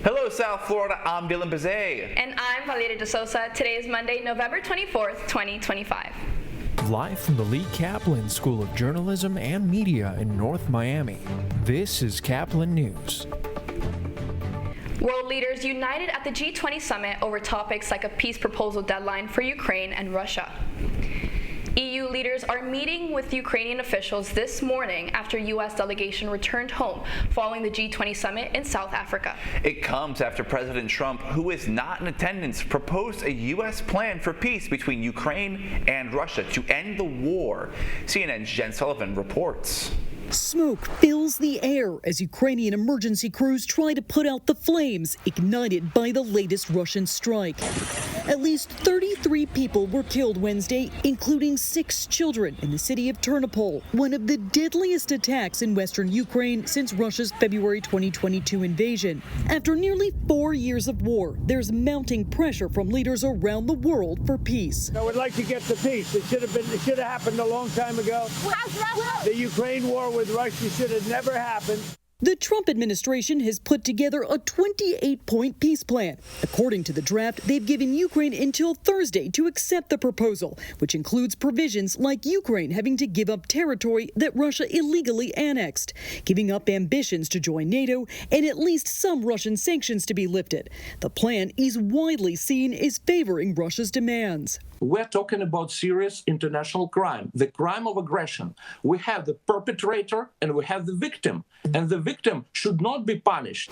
Hello, South Florida. I'm Dylan Bazay. And I'm Valeria De Sosa. Today is Monday, November 24th, 2025. Live from the Lee Caplin School of Journalism and Media in North Miami, this is Caplin News. World leaders united at the G20 summit over topics like a peace proposal deadline for Ukraine and Russia. EU leaders are meeting with Ukrainian officials this morning after U.S. delegation returned home following the G20 summit in South Africa. It comes after President Trump, who is not in attendance, proposed a U.S. plan for peace between Ukraine and Russia to end the war. CNN's Jen Sullivan reports. Smoke fills the air as Ukrainian emergency crews try to put out the flames ignited by the latest Russian strike. At least 33 people were killed Wednesday, including 6 children in the city of Ternopil, one of the deadliest attacks in western Ukraine since Russia's February 2022 invasion. After nearly 4 years of war, there's mounting pressure from leaders around the world for peace. I would like to get to peace. It should have happened a long time ago. The Ukraine war with Russia should have never happened. The Trump administration has put together a 28-point peace plan. According to the draft, they've given Ukraine until Thursday to accept the proposal, which includes provisions like Ukraine having to give up territory that Russia illegally annexed, giving up ambitions to join NATO, and at least some Russian sanctions to be lifted. The plan is widely seen as favoring Russia's demands. We're talking about serious international crime, the crime of aggression. We have the perpetrator and we have the victim, and the victim should not be punished.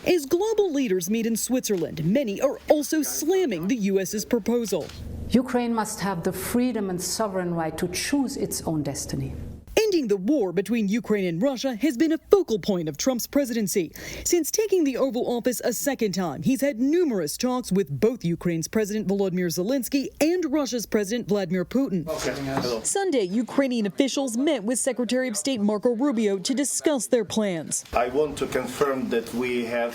As global leaders meet in Switzerland, many are also slamming the U.S.'s proposal. Ukraine must have the freedom and sovereign right to choose its own destiny. Ending the war between Ukraine and Russia has been a focal point of Trump's presidency. Since taking the Oval Office a second time, he's had numerous talks with both Ukraine's President Volodymyr Zelensky and Russia's President Vladimir Putin. Sunday, Ukrainian officials met with Secretary of State Marco Rubio to discuss their plans. I want to confirm that we have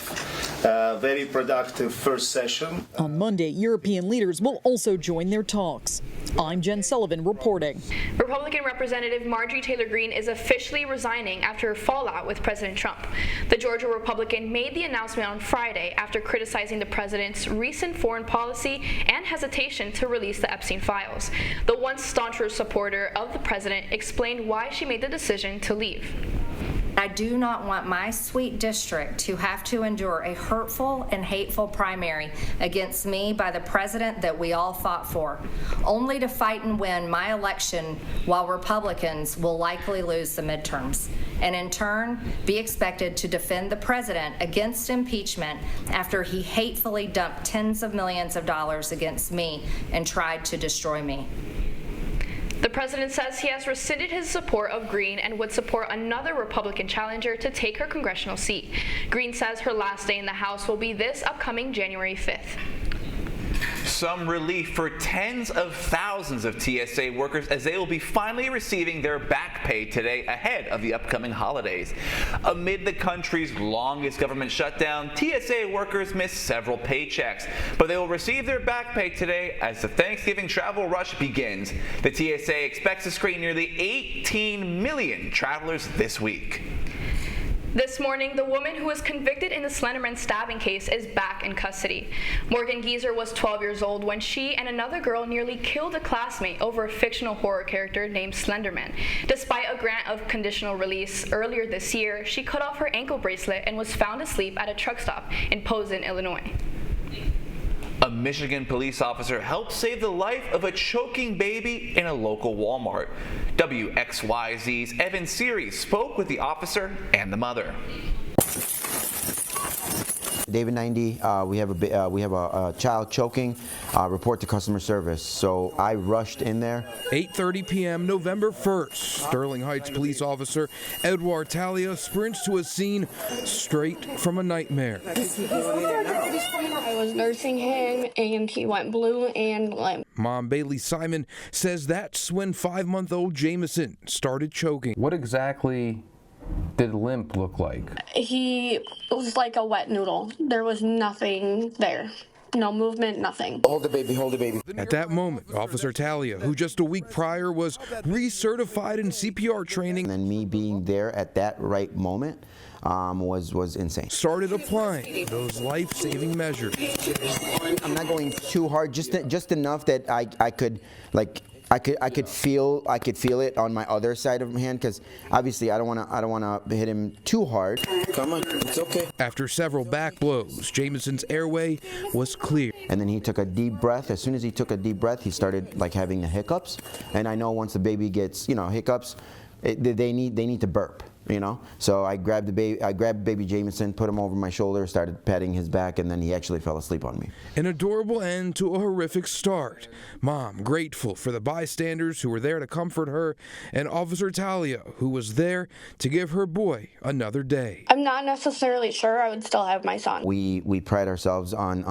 a very productive first session. On Monday, European leaders will also join their talks. I'm Jen Sullivan reporting. Republican Representative Marjorie Taylor Greene is officially resigning after a fallout with President Trump. The Georgia Republican made the announcement on Friday after criticizing the president's recent foreign policy and hesitation to release the Epstein files. The once staunch supporter of the president explained why she made the decision to leave. I do not want my sweet district to have to endure a hurtful and hateful primary against me by the president that we all fought for, only to fight and win my election while Republicans will likely lose the midterms, and in turn be expected to defend the president against impeachment after he hatefully dumped tens of millions of dollars against me and tried to destroy me. The president says he has rescinded his support of Greene and would support another Republican challenger to take her congressional seat. Greene says her last day in the House will be this upcoming January 5th. Some relief for tens of thousands of TSA workers as they will be finally receiving their back pay today ahead of the upcoming holidays. Amid the country's longest government shutdown, TSA workers missed several paychecks, but they will receive their back pay today as the Thanksgiving travel rush begins. The TSA expects to screen nearly 18 million travelers this week. This morning, the woman who was convicted in the Slenderman stabbing case is back in custody. Morgan Geezer was 12 years old when she and another girl nearly killed a classmate over a fictional horror character named Slenderman. Despite a grant of conditional release earlier this year, she cut off her ankle bracelet and was found asleep at a truck stop in Posen, Illinois. A Michigan police officer helped save the life of a choking baby in a local Walmart. WXYZ's Evan Series spoke with the officer and the mother. David 90, we have a child choking, report to customer service. So I rushed in there. 8:30 p.m. November 1st, Sterling Heights police officer Edward Talia sprints to a scene straight from a nightmare. I was nursing him and he went blue and limp. Mom Bailey Simon says that's when 5-month-old Jameson started choking. What exactly did limp look like? He was like a wet noodle. There was nothing there. No movement, nothing. Hold the baby, hold the baby. At that moment, Officer Talia, who just a week prior was recertified in CPR training, And me being there at that right moment was insane. started applying those life-saving measures. I'm not going too hard, just enough that I could feel it on my other side of my hand, because obviously I don't want to hit him too hard. Come on, it's okay. After several back blows, Jamison's airway was clear. And then he took a deep breath. As soon as he took a deep breath, he started like having the hiccups. And I know once the baby gets hiccups, they need to burp. So I grabbed baby Jamison, put him over my shoulder, started patting his back, and then he actually fell asleep on me. An adorable end to a horrific start. Mom grateful for the bystanders who were there to comfort her, and Officer Talia, who was there to give her boy another day. I'm not necessarily sure I would still have my son. We pride ourselves on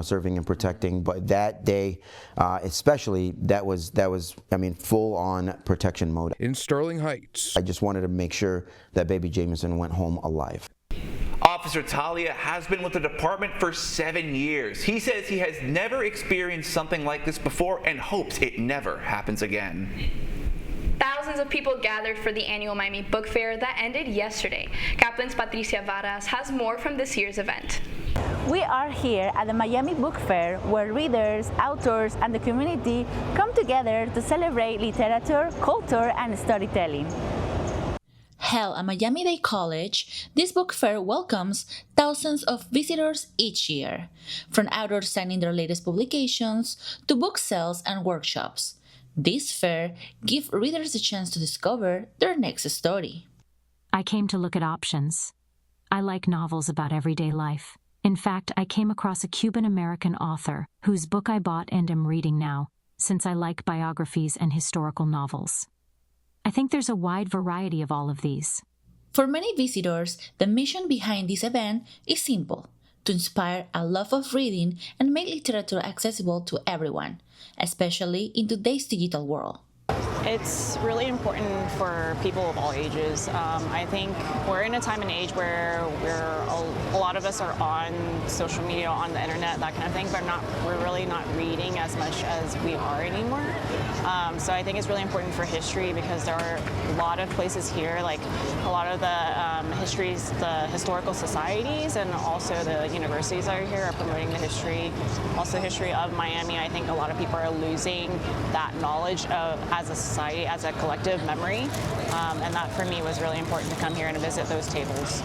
serving and protecting, but that day, especially, that was full on protection mode. In Sterling Heights, I just wanted to make sure that baby Jamison went home alive. Officer Talia has been with the department for 7 years. He says he has never experienced something like this before and hopes it never happens again. Thousands of people gathered for the annual Miami Book Fair that ended yesterday. Caplin's Patricia Varas has more from this year's event. We are here at the Miami Book Fair, where readers, authors, and the community come together to celebrate literature, culture, and storytelling. Held at Miami-Dade College, this book fair welcomes thousands of visitors each year, from authors signing their latest publications to book sales and workshops. This fair gives readers a chance to discover their next story. I came to look at options. I like novels about everyday life. In fact, I came across a Cuban-American author whose book I bought and am reading now, since I like biographies and historical novels. I think there's a wide variety of all of these. For many visitors, the mission behind this event is simple: to inspire a love of reading and make literature accessible to everyone, especially in today's digital world. It's really important for people of all ages. I think we're in a time and age where a lot of us are on social media, on the internet, that kind of thing, but we're really not reading as much as we are anymore. So I think it's really important for history, because there are a lot of places here, like a lot of the historical societies and also the universities that are here are promoting the history of Miami. I think a lot of people are losing that knowledge as a society, as a collective memory, and that for me was really important to come here and visit those tables.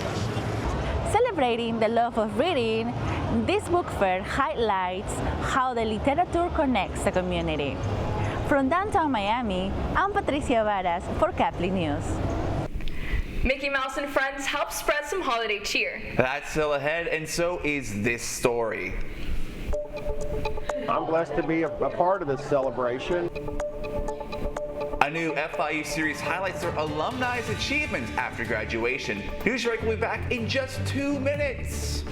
Celebrating the love of reading, this book fair highlights how the literature connects the community. From downtown Miami, I'm Patricia Varas for Caplin News. Mickey Mouse and friends help spread some holiday cheer. That's still ahead, and so is this story. I'm blessed to be a part of this celebration. A new FIU series highlights their alumni's achievements after graduation. Newsbreak will be back in just 2 minutes.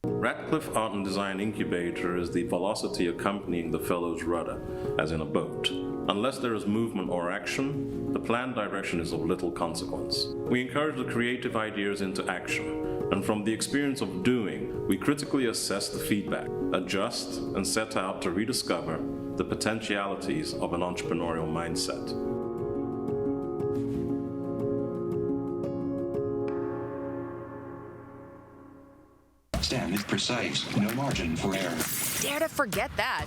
Radcliffe Art and Design Incubator is the velocity accompanying the fellow's rudder, as in a boat. Unless there is movement or action, the planned direction is of little consequence. We encourage the creative ideas into action, and from the experience of doing, we critically assess the feedback, adjust, and set out to rediscover the potentialities of an entrepreneurial mindset. Stan, precise, no margin for error. Dare to forget that.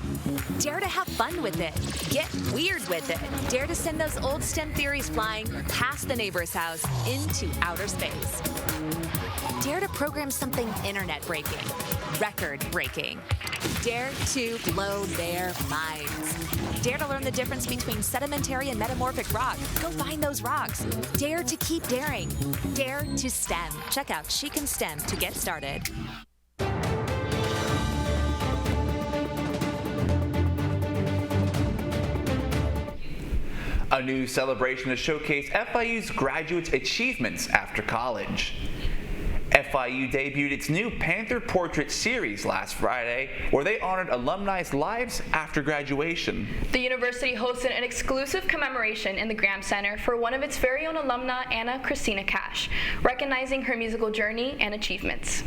Dare to have fun with it. Get weird with it. Dare to send those old STEM theories flying past the neighbor's house into outer space. Dare to program something internet-breaking, record-breaking. Dare to blow their minds. Dare to learn the difference between sedimentary and metamorphic rock. Go find those rocks. Dare to keep daring. Dare to STEM. Check out She Can STEM to get started. A new celebration to showcase FIU's graduates' achievements after college. FIU debuted its new Panther Portrait series last Friday, where they honored alumni's lives after graduation. The university hosted an exclusive commemoration in the Graham Center for one of its very own alumna, Anna Christina Cash, recognizing her musical journey and achievements.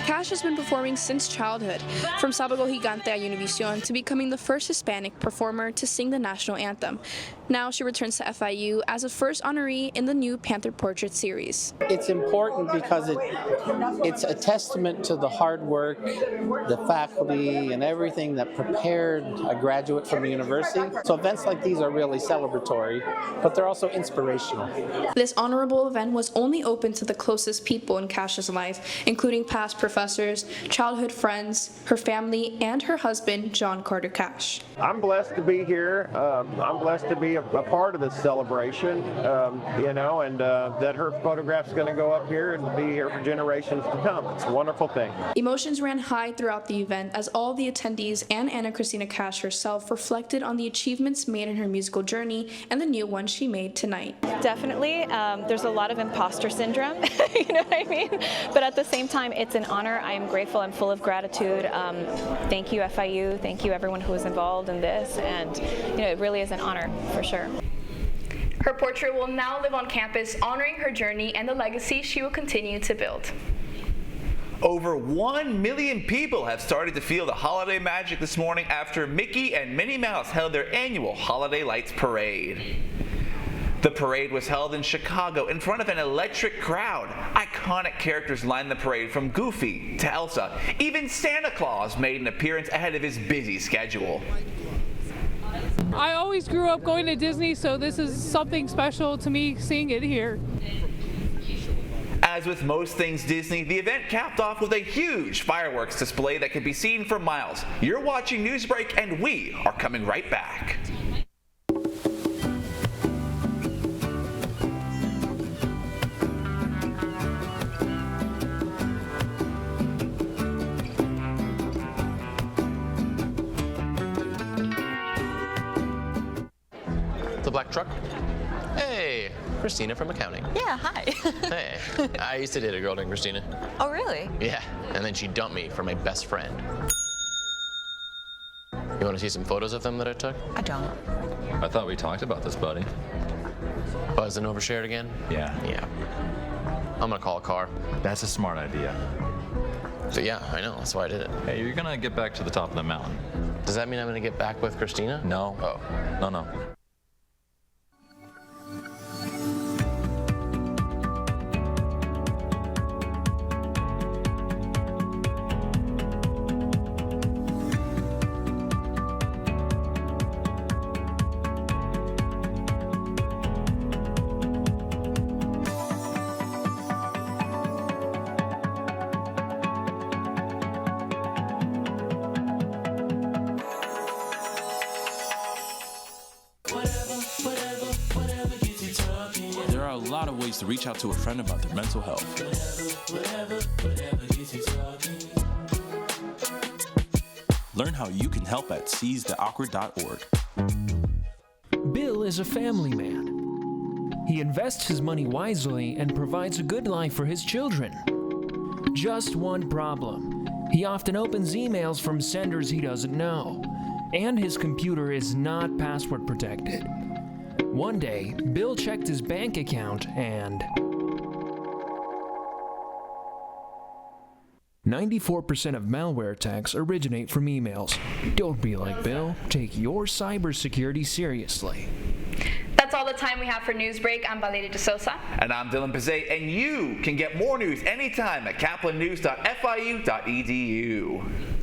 Cash has been performing since childhood, from Sábado Gigante at Univision to becoming the first Hispanic performer to sing the national anthem. Now she returns to FIU as a first honoree in the new Panther Portrait series. It's important because it's a testament to the hard work, the faculty, and everything that prepared a graduate from the university. So events like these are really celebratory, but they're also inspirational. This honorable event was only open to the closest people in Cash's life, including past professors, childhood friends, her family, and her husband, John Carter Cash. I'm blessed to be here. I'm blessed to be a part of this celebration, and that her photograph's going to go up here and be here for generations to come. It's a wonderful thing. Emotions ran high throughout the event as all the attendees and Anna Christina Cash herself reflected on the achievements made in her musical journey and the new one she made tonight. Definitely. There's a lot of imposter syndrome, you know what I mean? But at the same time, it's an honor. I am grateful. I'm full of gratitude. Thank you, FIU. Thank you, everyone who was involved in this. And, it really is an honor, for sure. Her portrait will now live on campus, honoring her journey and the legacy she will continue to build. Over 1 million people have started to feel the holiday magic this morning after Mickey and Minnie Mouse held their annual Holiday Lights Parade. The parade was held in Chicago in front of an electric crowd. Iconic characters lined the parade from Goofy to Elsa. Even Santa Claus made an appearance ahead of his busy schedule. I always grew up going to Disney, so this is something special to me seeing it here. As with most things Disney, the event capped off with a huge fireworks display that could be seen for miles. You're watching Newsbreak, and we are coming right back. The black truck? Hey, Christina from accounting. Yeah, hi. Hey, I used to date a girl named Christina. Oh, really? Yeah, and then she dumped me for my best friend. You want to see some photos of them that I took? I don't. I thought we talked about this, buddy. Buzz and overshared again? Yeah. Yeah. I'm gonna call a car. That's a smart idea. So yeah, I know, that's why I did it. Hey, you're gonna get back to the top of the mountain. Does that mean I'm gonna get back with Christina? No. Oh. No. To reach out to a friend about their mental health. Learn how you can help at seizetheawkward.org. Bill is a family man. He invests his money wisely and provides a good life for his children. Just one problem. He often opens emails from senders he doesn't know, and his computer is not password protected. One day, Bill checked his bank account and 94% of malware attacks originate from emails. Don't be like Bill. Take your cybersecurity seriously. That's That's all the time we have for Newsbreak. I'm Valeria De Sosa. And I'm Dylan Pizet, and you can get more news anytime at caplinnews.fiu.edu.